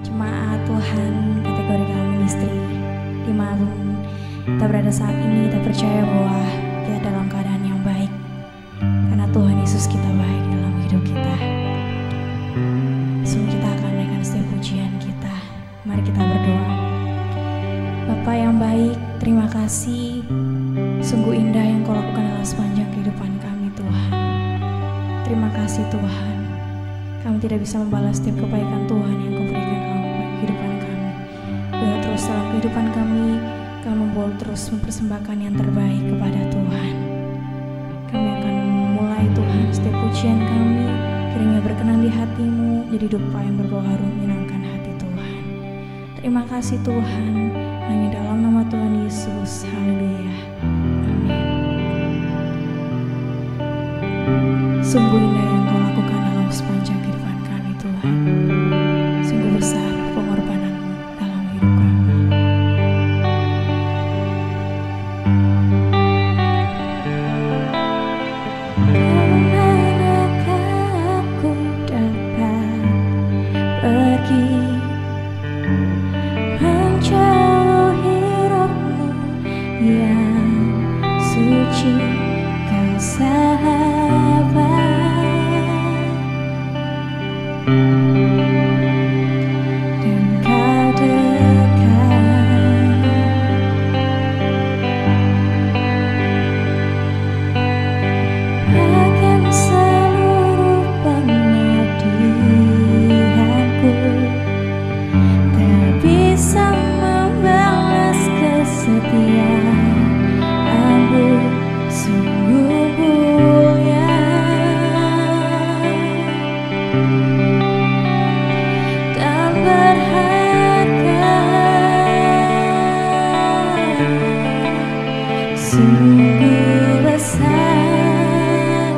jemaat Tuhan kategori kami istri, dimanapun kita berada saat ini, kita percaya bahwa kita dalam keadaan yang baik karena Tuhan Yesus kita baik dalam hidup kita. Sungguh kita akan menaikkan setiap pujian kita. Mari kita berdoa. Bapa yang baik, terima kasih. Sungguh indah yang Kau lakukan dalam sepanjang kehidupan kami, Tuhan. Terima kasih Tuhan. Kami tidak bisa membalas setiap kebaikan Tuhan yang Kau berikan dalam kehidupan kami. Biar terus dalam kehidupan kami membawa terus mempersembahkan yang terbaik kepada Tuhan. Kami akan memulai Tuhan setiap pujian kami, kiranya berkenan di hati-Mu, jadi dupa yang berbau harum menyenangkan hati Tuhan. Terima kasih Tuhan, hanya dalam nama Tuhan Yesus. Haleluya. Amin. Sungguh indah yang Kau lakukan dalam sepanjang kehidupan kami Tuhan. Sungguh besar pengorbanan-Mu dalam hidup kami. Kemanakah aku dapat pergi menjauhi Roh-Mu yang suci, Kau sahabat. Sungguh besar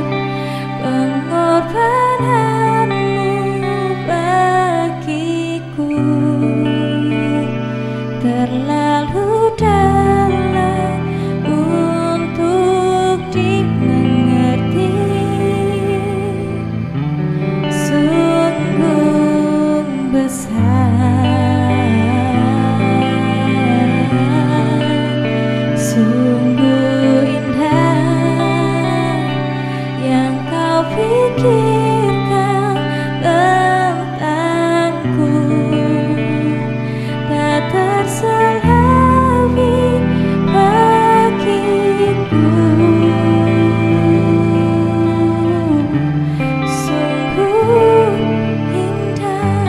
pengorbanan-Mu bagiku, terlalu dalam untuk dimengerti. Sungguh besar, sungguh indah yang Kau pikirkan tentangku, tak terselami bagiku. Sungguh indah.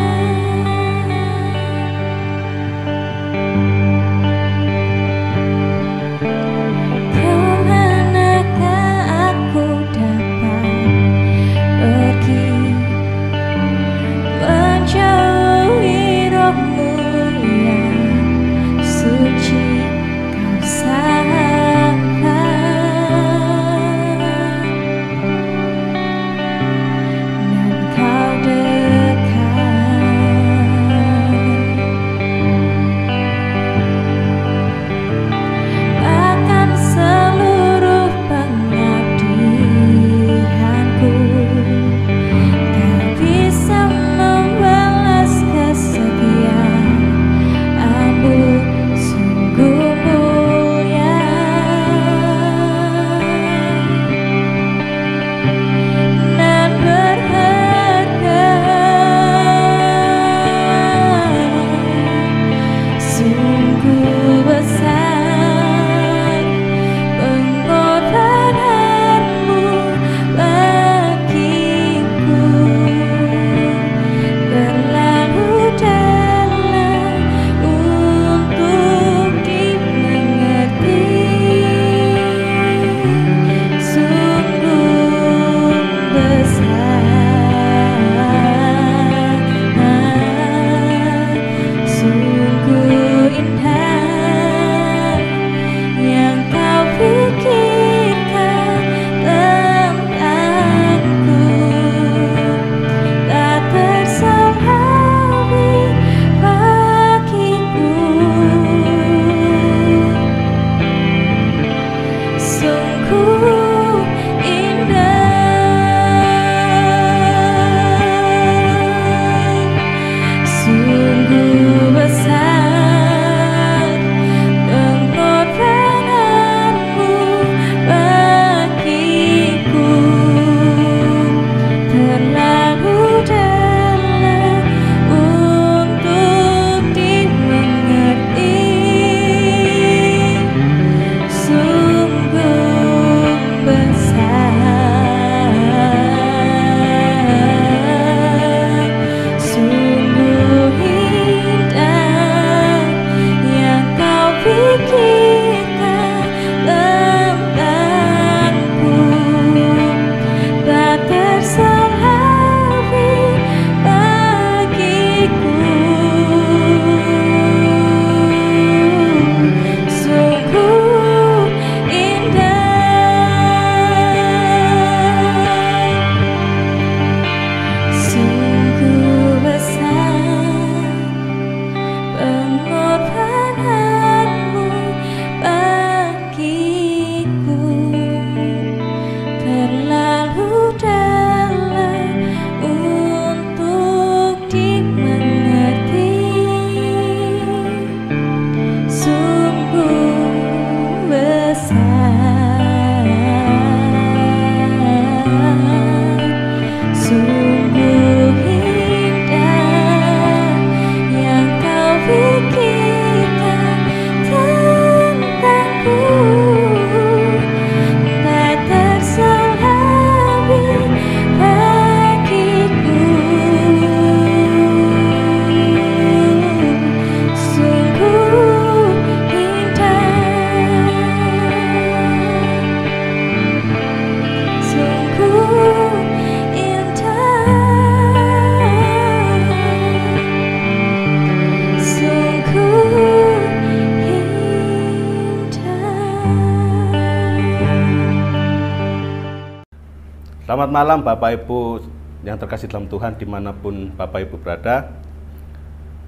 Selamat malam Bapak Ibu yang terkasih dalam Tuhan dimanapun Bapak Ibu berada.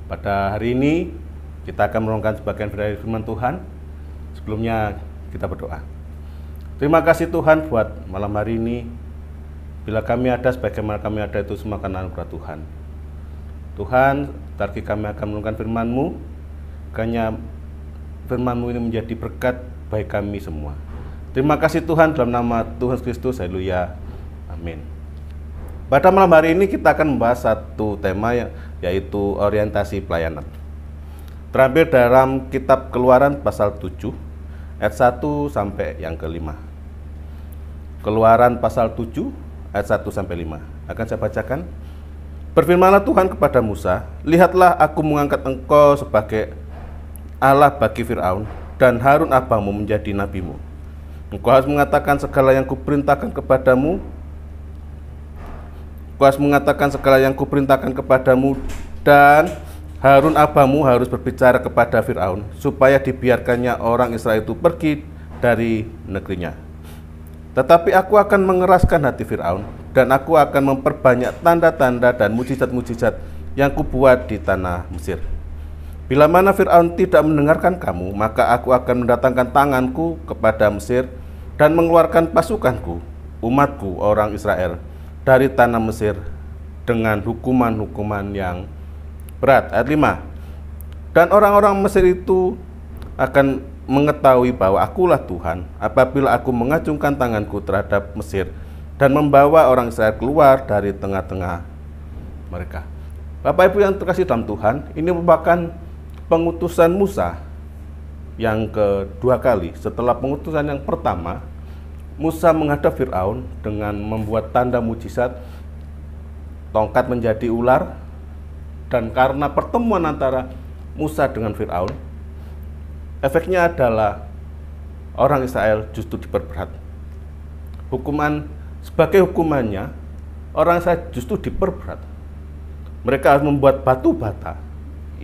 Pada hari ini kita akan merenungkan sebagian dari firman Tuhan. Sebelumnya kita berdoa. Terima kasih Tuhan buat malam hari ini. Bila kami ada sebagaimana kami ada itu semua karena anugerah Tuhan. Tuhan, tadi kami akan merenungkan firman-Mu. Kiranya firman-Mu ini menjadi berkat bagi kami semua. Terima kasih Tuhan dalam nama Tuhan Kristus. Haleluya. Amin. Pada malam hari ini kita akan membahas satu tema yaitu orientasi pelayanan. Terambil dalam kitab Keluaran pasal 7 ayat 1 sampai yang ke-5. Keluaran pasal 7 ayat 1 sampai 5. Akan saya bacakan. Berfirmanlah Tuhan kepada Musa, "Lihatlah aku mengangkat engkau sebagai Allah bagi Firaun dan Harun abangmu menjadi nabimu. Engkau harus mengatakan segala yang kuperintahkan kepadamu. Dan Harun abangmu harus berbicara kepada Firaun supaya dibiarkannya orang Israel itu pergi dari negerinya. Tetapi aku akan mengeraskan hati Firaun dan aku akan memperbanyak tanda-tanda dan mujizat-mujizat yang kubuat di tanah Mesir. Bila mana Firaun tidak mendengarkan kamu, maka aku akan mendatangkan tanganku kepada Mesir dan mengeluarkan pasukanku, umatku orang Israel, dari tanah Mesir dengan hukuman-hukuman yang berat." Ayat 5. Dan orang-orang Mesir itu akan mengetahui bahwa akulah Tuhan apabila aku mengacungkan tanganku terhadap Mesir dan membawa orang Israel keluar dari tengah-tengah mereka. Bapak Ibu yang terkasih dalam Tuhan, ini merupakan pengutusan Musa yang kedua kali. Setelah pengutusan yang pertama, Musa menghadap Firaun dengan membuat tanda mujizat, tongkat menjadi ular, dan karena pertemuan antara Musa dengan Firaun, efeknya adalah orang Israel justru diperberat. Sebagai hukumannya, orang Israel justru diperberat. Mereka harus membuat batu bata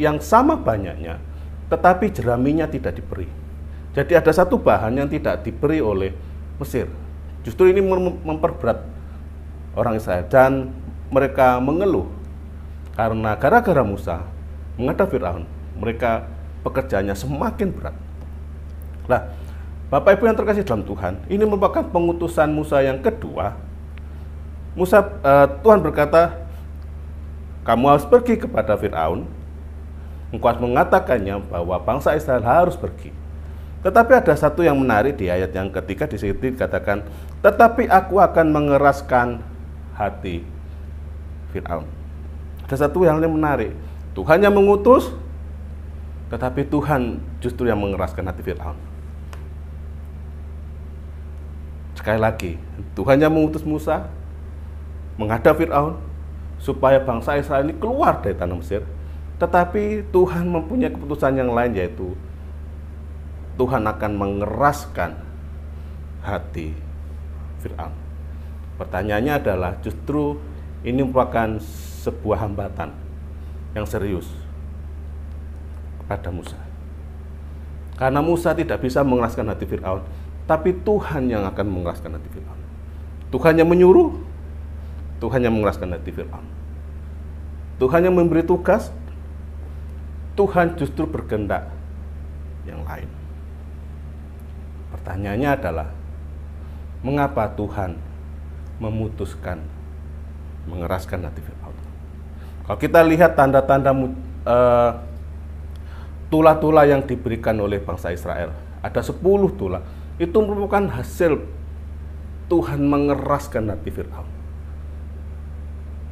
yang sama banyaknya, tetapi jeraminya tidak diberi. Jadi ada satu bahan yang tidak diberi oleh Mesir. Justru ini memperberat orang Israel dan mereka mengeluh karena gara-gara Musa menghadap Firaun, mereka pekerjaannya semakin berat. Nah, Bapak Ibu yang terkasih dalam Tuhan, ini merupakan pengutusan Musa yang kedua. Tuhan berkata, "Kamu harus pergi kepada Firaun, engkau harus mengatakannya bahwa bangsa Israel harus pergi." Tetapi ada satu yang menarik di ayat yang ketiga, di situ dikatakan, "Tetapi aku akan mengeraskan hati Firaun." Ada satu yang menarik. Tuhan yang mengutus, tetapi Tuhan justru yang mengeraskan hati Firaun. Sekali lagi, Tuhan yang mengutus Musa menghadap Firaun supaya bangsa Israel ini keluar dari tanah Mesir. Tetapi Tuhan mempunyai keputusan yang lain, yaitu Tuhan akan mengeraskan hati Firaun. Pertanyaannya adalah, justru ini merupakan sebuah hambatan yang serius kepada Musa. Karena Musa tidak bisa mengeraskan hati Firaun, tapi Tuhan yang akan mengeraskan hati Firaun. Tuhan yang menyuruh, Tuhan yang mengeraskan hati Firaun. Tuhan yang memberi tugas, Tuhan justru berkehendak yang lain. Pertanyaannya adalah, mengapa Tuhan memutuskan mengeraskan hati Firaun? Kalau kita lihat tanda-tanda tulah-tulah yang diberikan oleh bangsa Israel, ada 10 tulah. Itu merupakan hasil Tuhan mengeraskan hati Firaun.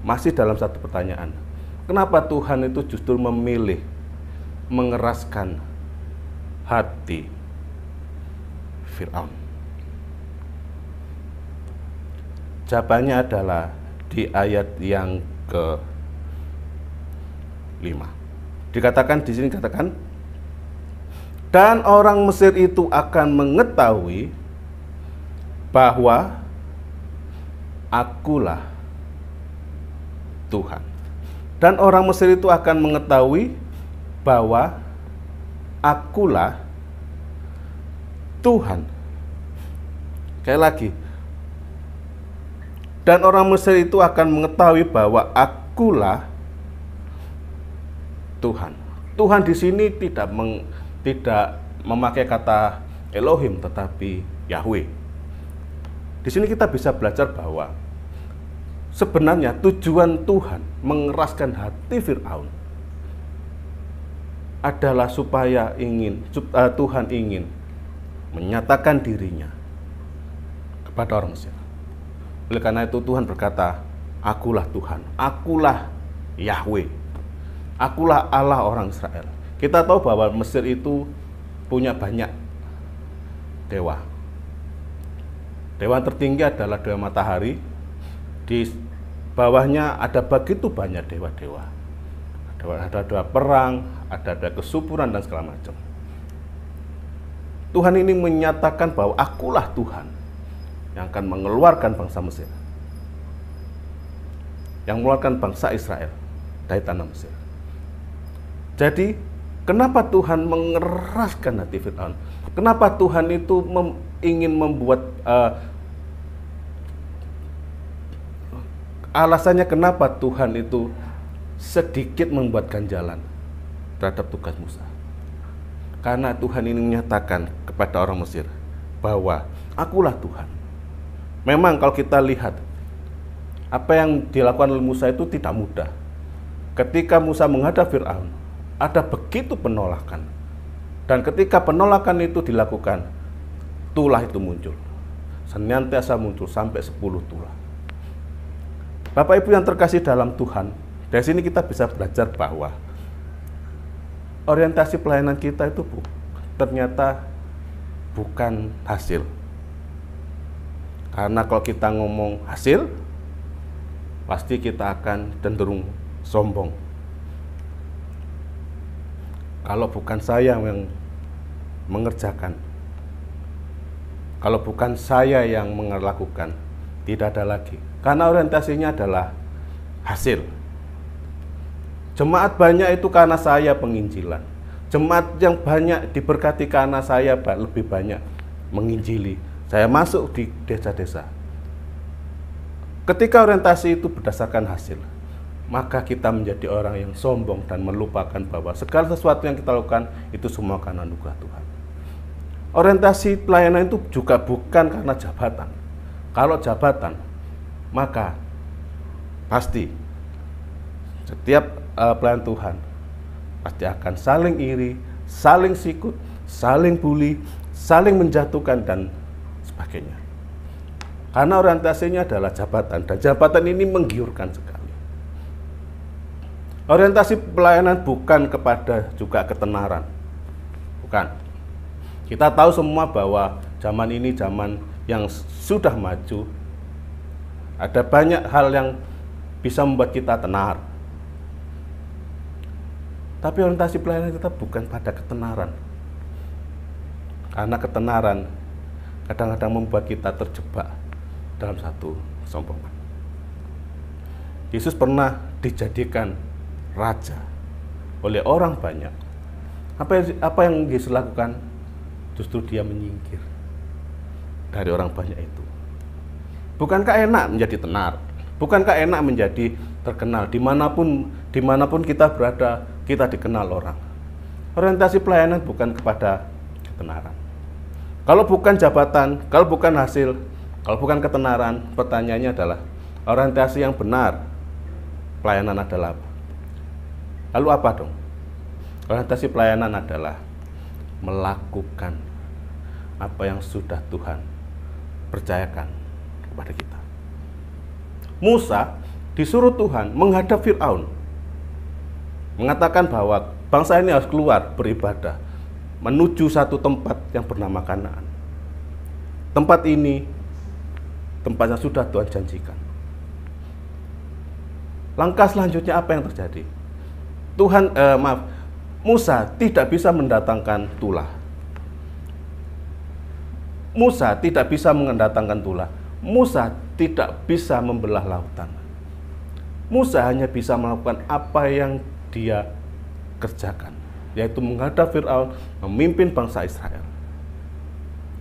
Masih dalam satu pertanyaan, kenapa Tuhan itu justru memilih mengeraskan hati Firaun? Jawabannya adalah di ayat yang ke-5. Di sini dikatakan, "Dan orang Mesir itu akan mengetahui bahwa akulah Tuhan." Dan orang Mesir itu akan mengetahui bahwa akulah Tuhan. Sekali lagi, Dan orang Mesir itu akan mengetahui bahwa akulah Tuhan. Tuhan di sini tidak memakai kata Elohim, tetapi Yahweh. Di sini kita bisa belajar bahwa sebenarnya tujuan Tuhan mengeraskan hati Firaun adalah supaya Tuhan ingin menyatakan dirinya kepada orang Mesir. Oleh karena itu Tuhan berkata, akulah Tuhan, akulah Yahweh, akulah Allah orang Israel. Kita tahu bahwa Mesir itu punya banyak dewa. Dewa tertinggi adalah dewa matahari. Di bawahnya ada begitu banyak dewa-dewa. Ada dewa perang, ada dewa kesuburan dan segala macam. Tuhan ini menyatakan bahwa akulah Tuhan yang akan mengeluarkan bangsa Mesir, yang mengeluarkan bangsa Israel dari tanah Mesir. Jadi, kenapa Tuhan mengeraskan hati Firaun? Kenapa Tuhan itu ingin membuat alasannya kenapa Tuhan itu sedikit membuatkan jalan terhadap tugas Musa? Karena Tuhan ini menyatakan kepada orang Mesir bahwa akulah Tuhan. Memang kalau kita lihat apa yang dilakukan oleh Musa itu tidak mudah. Ketika Musa menghadap Firaun, ada begitu penolakan. Dan ketika penolakan itu dilakukan, tulah itu muncul. Senantiasa muncul sampai 10 tulah. Bapak Ibu yang terkasih dalam Tuhan, dari sini kita bisa belajar bahwa orientasi pelayanan kita itu ternyata bukan hasil. Karena kalau kita ngomong hasil, pasti kita akan cenderung sombong. Kalau bukan saya yang mengerjakan, kalau bukan saya yang melakukan, tidak ada lagi. Karena orientasinya adalah hasil. Jemaat banyak itu karena saya penginjilan. Jemaat yang banyak diberkati karena saya lebih banyak menginjili. Saya masuk di desa-desa. Ketika orientasi itu berdasarkan hasil, maka kita menjadi orang yang sombong dan melupakan bahwa segala sesuatu yang kita lakukan itu semua karena anugerah Tuhan. Orientasi pelayanan itu juga bukan karena jabatan. Kalau jabatan, maka pasti setiap pelayan Tuhan pasti akan saling iri, saling sikut, saling bully, saling menjatuhkan dan sebagainya. Karena orientasinya adalah jabatan, dan jabatan ini menggiurkan sekali. Orientasi pelayanan bukan kepada juga ketenaran. Bukan. Kita tahu semua bahwa zaman ini zaman yang sudah maju. Ada banyak hal yang bisa membuat kita tenar. Tapi orientasi pelayanan kita bukan pada ketenaran. Karena ketenaran kadang-kadang membuat kita terjebak dalam satu kesombongan. Yesus pernah dijadikan raja oleh orang banyak. Apa yang Yesus lakukan? Justru dia menyingkir dari orang banyak itu. Bukankah enak menjadi tenar? Bukankah enak menjadi terkenal? Dimanapun kita berada, kita dikenal orang. Orientasi pelayanan bukan kepada ketenaran. Kalau bukan jabatan, kalau bukan hasil, kalau bukan ketenaran, pertanyaannya adalah orientasi yang benar pelayanan adalah apa? Lalu apa dong? Orientasi pelayanan adalah melakukan apa yang sudah Tuhan percayakan kepada kita. Musa disuruh Tuhan menghadap Firaun, mengatakan bahwa bangsa ini harus keluar beribadah menuju satu tempat yang bernama Kanaan. Tempat ini tempat yang sudah Tuhan janjikan. Langkah selanjutnya apa yang terjadi? Musa tidak bisa mendatangkan tulah. Musa tidak bisa mendatangkan tulah. Musa tidak bisa membelah lautan. Musa hanya bisa melakukan apa yang dia kerjakan, yaitu menghadap Firaun, memimpin bangsa Israel.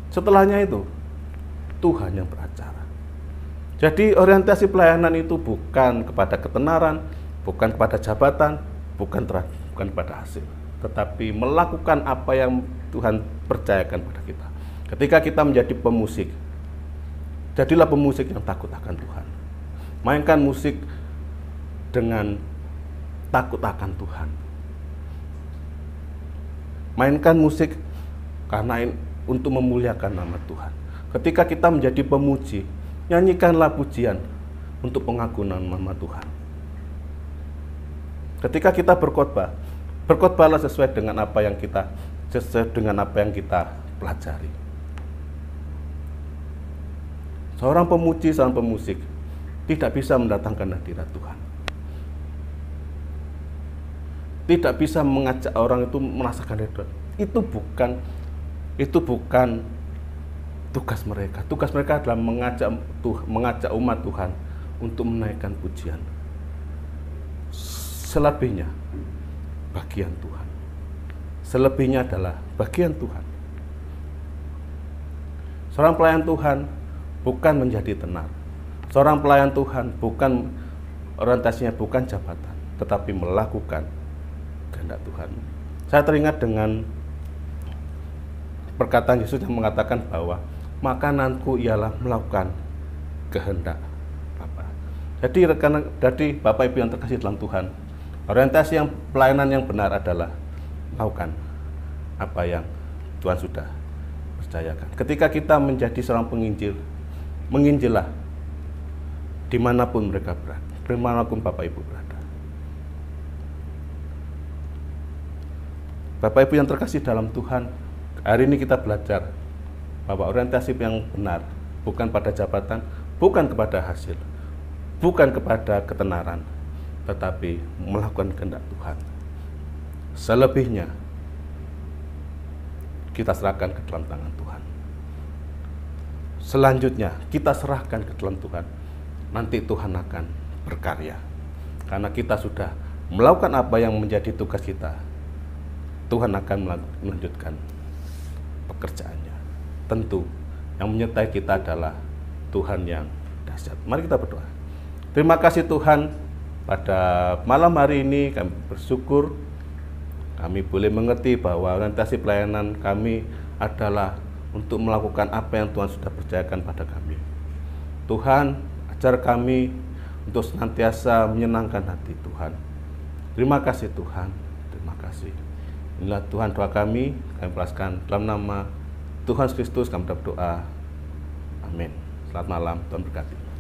Setelahnya itu Tuhan yang beracara. Jadi orientasi pelayanan itu bukan kepada ketenaran, bukan kepada jabatan, bukan kepada hasil, tetapi melakukan apa yang Tuhan percayakan pada kita. Ketika kita menjadi pemusik, jadilah pemusik yang takut akan Tuhan. Mainkan musik dengan takut akan Tuhan. Mainkan musik karena untuk memuliakan nama Tuhan. Ketika kita menjadi pemuji, nyanyikanlah pujian untuk pengakuan nama Tuhan. Ketika kita berkhotbah, berkhotbahlah sesuai dengan apa yang kita pelajari. Seorang pemuji, seorang pemusik tidak bisa mendatangkan hadirat Tuhan. Tidak bisa mengajak orang itu merasakan hadirat. Itu bukan tugas mereka. Tugas mereka adalah mengajak umat Tuhan untuk menaikkan pujian. Selebihnya bagian Tuhan. Selebihnya adalah bagian Tuhan. Seorang pelayan Tuhan bukan menjadi tenar. Seorang pelayan Tuhan bukan orientasinya bukan jabatan, tetapi melakukan kehendak Tuhan. Saya teringat dengan perkataan Yesus yang mengatakan bahwa makananku ialah melakukan kehendak Bapa. Jadi Bapak Ibu yang terkasih dalam Tuhan, orientasi yang pelayanan yang benar adalah melakukan apa yang Tuhan sudah percayakan. Ketika kita menjadi seorang penginjil, menginjillah dimanapun mereka berada, dimanapun Bapak Ibu berada. Bapak Ibu yang terkasih dalam Tuhan, hari ini kita belajar bahwa orientasi yang benar bukan pada jabatan, bukan kepada hasil, bukan kepada ketenaran, tetapi melakukan kehendak Tuhan. Selebihnya kita serahkan ke dalam tangan Tuhan. Selanjutnya kita serahkan ke dalam Tuhan. Nanti Tuhan akan berkarya. Karena kita sudah melakukan apa yang menjadi tugas kita, Tuhan akan melanjutkan pekerjaannya. Tentu yang menyertai kita adalah Tuhan yang dahsyat. Mari kita berdoa. Terima kasih Tuhan, pada malam hari ini kami bersyukur kami boleh mengerti bahwa orientasi pelayanan kami adalah untuk melakukan apa yang Tuhan sudah percayakan pada kami. Tuhan, ajar kami untuk senantiasa menyenangkan hati Tuhan. Terima kasih Tuhan, terima kasih. Inilah Tuhan doa kami peraskan dalam nama Tuhan Kristus kami berdoa. Amin. Selamat malam, Tuhan berkati.